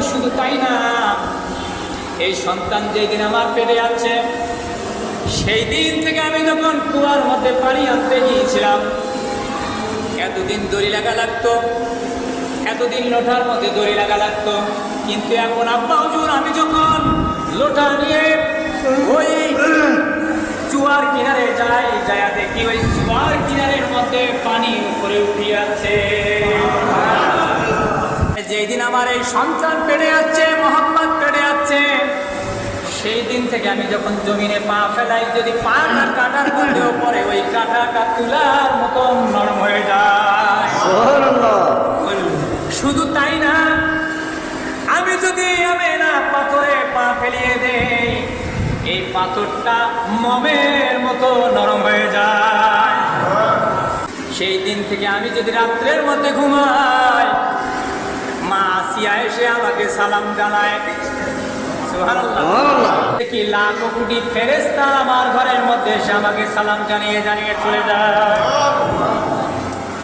শুধু তাই না, এই সন্তান যেই দিন আমার পেটে আছে সেই দিন থেকে আমি যখন কুয়ার মধ্যে পানি আনতে গিয়েছিলাম, এতদিন দড়ি লাগা লাগতো, এতদিন লোটার মধ্যে দড়ি লাগা লাগতো, কিন্তু এখন আব্বা হুজুর আমি যখন লোটা নিয়ে ওই চুয়ার কিনারে যাই, যাইয়া দেখি ওই চুয়ার কিনারের মধ্যে পানি উপরে উঠে আছে। যেই দিন আমার এই সন্তান পেটে যাচ্ছে, মোহাম্মদ পেটে যাচ্ছে, সেই দিন থেকে আমি যখন জমিনে পা ফেলাই, যদি পাটা কাটার মধ্যেও পরে ওই কাঁটাটা তুলার মতন নরম হয়ে যায়। শুধু তাই না, আমি যদি আমেনা পাথরে পা ফেলিয়ে দেই, এই পাথরটা মোমের মতো নরম হয়ে যায়। সেই দিন থেকে আমি যদি রাত্রের মধ্যে ঘুমাই, মা আসিয়া এসে আমাকে সালাম জানায়। কি লাখো কোটি ফেরেশতা আমার ঘরের মধ্যে এসে আমাকে সালাম জানিয়ে জানিয়ে চলে যায়।